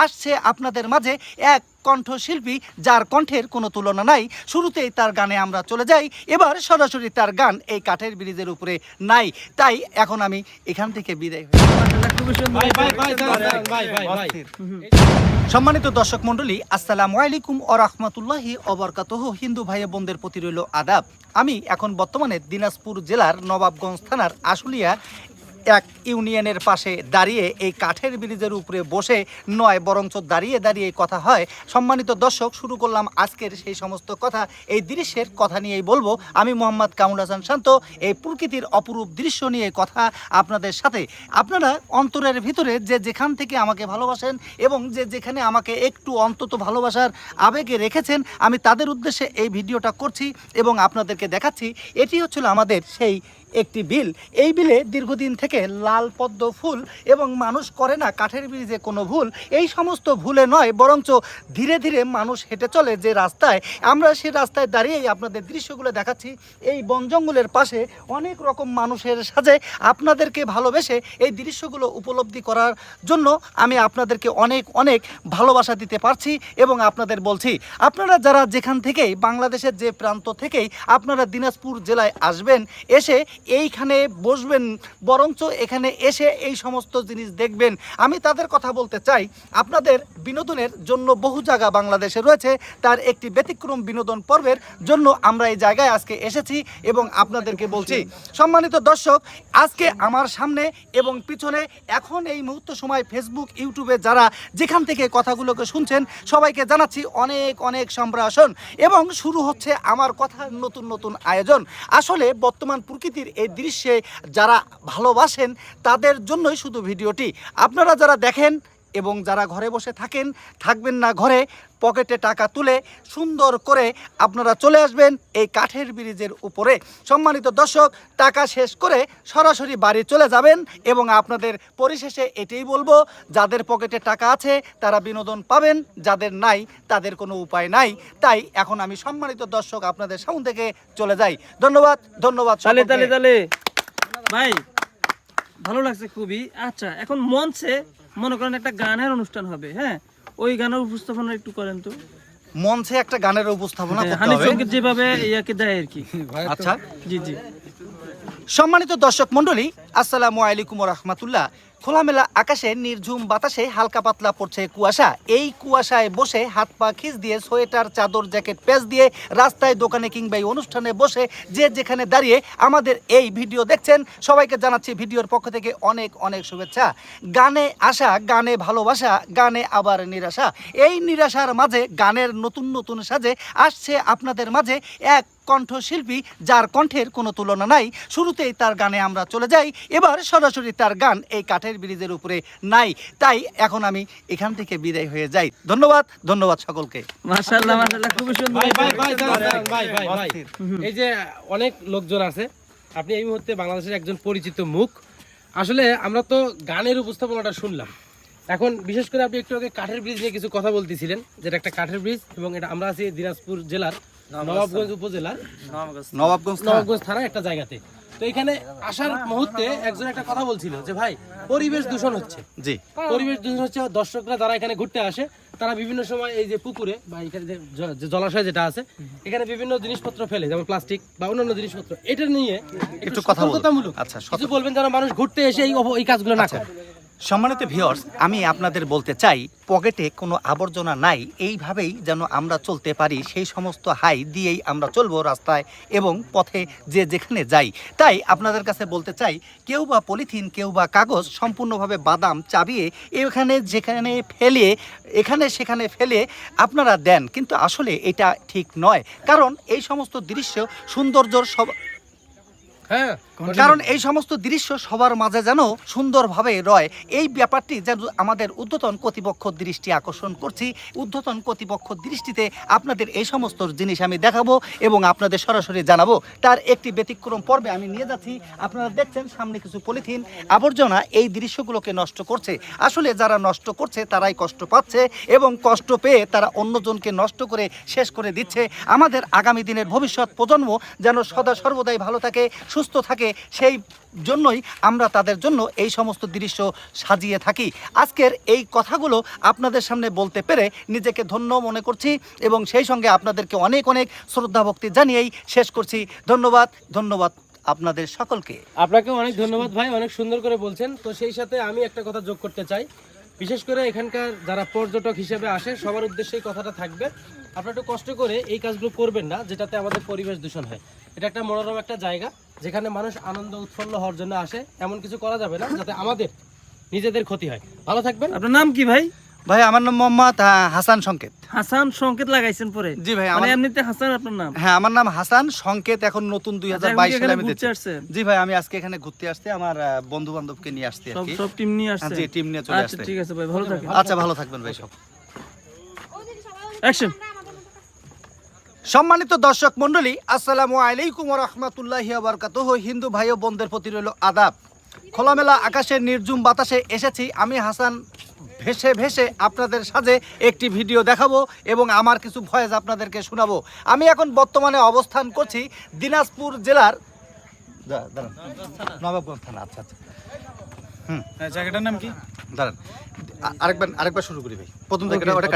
আসছে আপনাদের মাঝে এক কণ্ঠশিল্পী যার কণ্ঠের কোনো তুলনা নাই। শুরুতেই তার গানে আমরা চলে যাই, এবার সরাসরি তার গান এই কাঠের ব্রিজের উপরে নাই। তাই এখন আমি এখান থেকে বিদায় হই। সম্মানিত দর্শক মণ্ডলী, আসসালামু আলাইকুম ওয়া রাহমাতুল্লাহি ওয়া বারাকাতুহু। হিন্দু ভাই বোনদের প্রতি রইল আদাব। আমি এখন বর্তমানে দিনাজপুর জেলার নবাবগঞ্জ থানার আশুলিয়া এক ইউনিয়নের পাশে দাঁড়িয়ে এই কাঠের ব্রিজের উপরে বসে নয় বরঞ্চ দাঁড়িয়ে দাঁড়িয়ে কথা হয়। সম্মানিত দর্শক, শুরু করলাম আজকের সেই সমস্ত কথা। এই দৃশ্যের কথা নিয়েই বলবো। আমি মোহাম্মদ কামরুল হাসান শান্ত, এই প্রকৃতির অপরূপ দৃশ্য নিয়ে কথা আপনাদের সাথে। আপনারা অন্তরের ভিতরে যে যেখান থেকে আমাকে ভালোবাসেন এবং যে যেখানে আমাকে একটু অন্তত ভালোবাসার আবেগে রেখেছেন, আমি তাদের উদ্দেশ্যে এই ভিডিওটা করছি এবং আপনাদেরকে দেখাচ্ছি। এটি হচ্ছিল আমাদের সেই একটি বিল। এই বিলে দীর্ঘদিন থেকে লাল পদ্ম ফুল এবং মানুষ করে না কাঠের ব্রিজে কোনো ভুল। এই সমস্ত ভুলে নয় বরঞ্চ ধীরে ধীরে মানুষ হেঁটে চলে যে রাস্তায়, আমরা সেই রাস্তায় দাঁড়িয়েই আপনাদের দৃশ্যগুলো দেখাচ্ছি। এই বন জঙ্গলের পাশে অনেক রকম মানুষের সাথে আপনাদেরকে ভালোবেসে এই দৃশ্যগুলো উপলব্ধি করার জন্য আমি আপনাদেরকে অনেক অনেক ভালোবাসা দিতে পারছি এবং আপনাদের বলছি, আপনারা যারা যেখান থেকেই বাংলাদেশের যে প্রান্ত থেকেই আপনারা দিনাজপুর জেলায় আসবেন, এসে এইখানে বসবেন, বরঞ্চ এখানে এসে এই সমস্ত জিনিস দেখবেন। আমি তাদের কথা বলতে চাই, আপনাদের বিনোদনের জন্য বহু জায়গা বাংলাদেশে রয়েছে, তার একটি ব্যতিক্রম বিনোদন পর্বের জন্য আমরা এই জায়গায় আজকে এসেছি এবং আপনাদেরকে বলছি। সম্মানিত দর্শক, আজকে আমার সামনে এবং পিছনে এখন এই মুহূর্ত সময় ফেসবুক ইউটিউবে যারা যেখান থেকে কথাগুলোকে শুনছেন, সবাইকে জানাচ্ছি অনেক অনেক সম্প্রসারণ এবং শুরু হচ্ছে আমার কথার নতুন নতুন আয়োজন। আসলে বর্তমান প্রকৃতির এই দৃশ্যে যারা ভালোবাসেন তাদের জন্যই শুধু ভিডিওটি। আপনারা যারা দেখেন এবং যারা ঘরে বসে থাকবেন না ঘরে, পকেটে টাকা তুলে সুন্দর করে আপনারা চলে আসবেন এই কাঠের ব্রিজের উপরে। সম্মানিত দর্শক, টাকা শেষ করে সরাসরি বাড়ি চলে যাবেন এবং আপনাদের পরিশেষে এটাই বলবো, যাদের পকেটে টাকা আছে তারা বিনোদন পাবেন, যাদের নাই তাদের কোনো উপায় নাই। তাই এখন আমি সম্মানিত দর্শক আপনাদের সামনে থেকে চলে যাই। ধন্যবাদ ধন্যবাদ। ভাই ভালো লাগছে খুবই। আচ্ছা, এখন মঞ্চে মনে করেন একটা গানের অনুষ্ঠান হবে, হ্যাঁ, ওই গানের উপস্থাপনা একটু করেন তো। মঞ্চে একটা গানের উপস্থাপনা করতে হানিফ হবে, সংগীত যেভাবে ইয়াকে দেয় আর কি। আচ্ছা জি জি। সম্মানিত দর্শক মণ্ডলী, আসসালামু আলাইকুম ওয়া রাহমাতুল্লাহ। খোলামেলা আকাশে নির্ঝুম বাতাসে হালকা পাতলা পড়ছে কুয়াশা। এই কুয়াশায় বসে হাত পা খিঁচ দিয়ে সোয়েটার চাদর জ্যাকেট প্যাচ দিয়ে রাস্তায় দোকানে কিংবা এই অনুষ্ঠানে বসে যে যেখানে দাঁড়িয়ে আমাদের এই ভিডিও দেখছেন, সবাইকে জানাচ্ছি ভিডিওর পক্ষ থেকে অনেক অনেক শুভেচ্ছা। গানে আশা, গানে ভালোবাসা, গানে আবার নিরাশা। এই নিরাশার মাঝে গানের নতুন নতুন সাজে আসছে আপনাদের মাঝে এক কণ্ঠশিল্পী যার কণ্ঠের কোনো তুলনা নাই। শুরুতেই তার গানে আমরা চলে যাই, এবার সরাসরি তার গান এই কাঠের ব্রিজের উপরে নাই। তাই এখন আমি এখান থেকে বিদায় হয়ে যাই। ধন্যবাদ ধন্যবাদ সকলকে। মাশাআল্লাহ মাশাআল্লাহ, খুব সুন্দর। ভাই এই যে অনেক লোকজন আছে, আপনি এই মুহূর্তে বাংলাদেশের একজন পরিচিত মুখ। আসলে আমরা তো গানের উপস্থাপনাটা শুনলাম, এখন বিশেষ করে আপনি একটু আগে কাঠের ব্রিজ নিয়ে কিছু কথা বলতেছিলেন, যেটা একটা কাঠের ব্রিজ এবং এটা আমরা আছি দিনাজপুর জেলার নবাবগঞ্জ উপজেলার নবাবগঞ্জ থানা একটা জায়গাতে। তো এখানে আসার মুহূর্তে একজন একটা কথা বলছিল যে ভাই পরিবেশ দূষণ হচ্ছে। জি, পরিবেশ দূষণ হচ্ছে। দর্শকরা যারা এখানে ঘুরতে আসে তারা বিভিন্ন সময় এই যে পুকুরে বা এখানে যে জলাশয় যেটা আছে, এখানে বিভিন্ন জিনিসপত্র ফেলে, যেমন প্লাস্টিক বা অন্যান্য জিনিসপত্র। এটা নিয়ে একটু সতর্কতামূলক কিছু বলবেন যেন মানুষ ঘুরতে এসে এই কাজগুলো না করে। সম্মানিত ভিউয়ার্স, আমি আপনাদের বলতে চাই, পকেটে কোনো আবর্জনা নাই, এইভাবেই যেন আমরা চলতে পারি, সেই সমস্ত হাই দিয়েই আমরা চলবো রাস্তায় এবং পথে যে যেখানে যাই। তাই আপনাদের কাছে বলতে চাই, কেউ বা পলিথিন, কেউ বা কাগজ সম্পূর্ণভাবে বাদাম চাবিয়ে এখানে যেখানে ফেলে এখানে সেখানে ফেলে আপনারা দেন, কিন্তু আসলে এটা ঠিক নয়। কারণ এই সমস্ত দৃশ্য সৌন্দর্যর কারণ এই সমস্ত দৃশ্য সবার মাঝে যেন সুন্দরভাবে রয়, এই ব্যাপারটি যেন আমাদের ঊর্ধ্বতন কর্তৃপক্ষ দৃষ্টি আকর্ষণ করছি। ঊর্ধ্বতন কর্তৃপক্ষ দৃষ্টিতে আপনাদের এই সমস্ত জিনিস আমি দেখাবো এবং আপনাদের সরাসরি জানাবো। তার একটি ব্যতিক্রম পর্বে আমি নিয়ে যাচ্ছি। আপনারা দেখছেন সামনে কিছু পলিথিন আবর্জনা এই দৃশ্যগুলোকে নষ্ট করছে। আসলে যারা নষ্ট করছে তারাই কষ্ট পাচ্ছে এবং কষ্ট পেয়ে তারা অন্যজনকে নষ্ট করে শেষ করে দিচ্ছে। আমাদের আগামী দিনের ভবিষ্যৎ প্রজন্ম যেন সদা সর্বদাই ভালো থাকে, সুস্থ থাকে, সেই জন্যই আমরা তাদের জন্য এই সমস্ত দৃশ্য সাজিয়ে থাকি। আজকের এই কথাগুলো আপনাদের সামনে বলতে পেরে নিজেকে ধন্য মনে করছি এবং সেই সঙ্গে আপনাদেরকে অনেক অনেক শ্রদ্ধা ভক্তি জানিয়েই শেষ করছি। ধন্যবাদ, ধন্যবাদ আপনাদের সকলকে। আপনাকে অনেক ধন্যবাদ ভাই, অনেক সুন্দর করে বলছেন। তো সেই সাথে আমি একটা কথা যোগ করতে চাই, বিশেষ করে এখানকার যারা পর্যটক হিসেবে আসে সবার উদ্দেশ্যে এই কথাটা থাকবে, আপনারা একটু কষ্ট করে এই কাজগুলো করবেন না যেটাতে আমাদের পরিবেশ দূষণ হয়। এটা একটা মনোরম একটা জায়গা যেখানে মানুষ আনন্দ উৎফুল্ল হওয়ার জন্য আসে, এমন কিছু করা যাবে না যাতে আমাদের নিজেদের ক্ষতি হয়। ভালো থাকবেন। আপনার নাম কি ভাই? ভাই আমার নাম মোহাম্মদ হাসান সংকেত। হাসান সংকেত লাগাইছেন পরে? জি ভাই, মানে এমনিতে হাসান আপনার নাম? হ্যাঁ, আমার নাম হাসান সংকেত, এখন নতুন 2022 সালে আমি ঘুরতে দিয়েছি। আসছেন? জি ভাই, আমি আজকে এখানে ঘুরতে আসছি, আমার বন্ধু বান্ধবকে নিয়ে আসছি আর কি। সব টিম নিয়ে আসছেন? জি, টিম নিয়ে চলে আচ্ছা আসছে। ঠিক আছে ভাই, ভালো থাকেন। আচ্ছা, ভালো থাকবেন ভাই সব। অ্যাকশন। সম্মানিত দর্শক মণ্ডলী, আসসালামু আলাইকুম ওয়া রাহমাতুল্লাহি ওয়া বারাকাতুহু। হিন্দু ভাই ও বোনদের প্রতি রইল আদাব। খোলামেলা আকাশের নির্ঝুম বাতাসে এসেছি আমি হাসান, ভেসে ভেসে আপনাদের সাথে একটি ভিডিও দেখাবো এবং আমার কিছু ভয়েস আপনাদেরকে শোনাবো। আমি এখন বর্তমানে অবস্থান করছি দিনাজপুর জেলার নবাবগঞ্জ থানা। আচ্ছা আচ্ছা, জায়গাটার নাম কি? দাঁড়ান, আরেকবার শুরু করি ভাই, প্রথম থেকে ওটা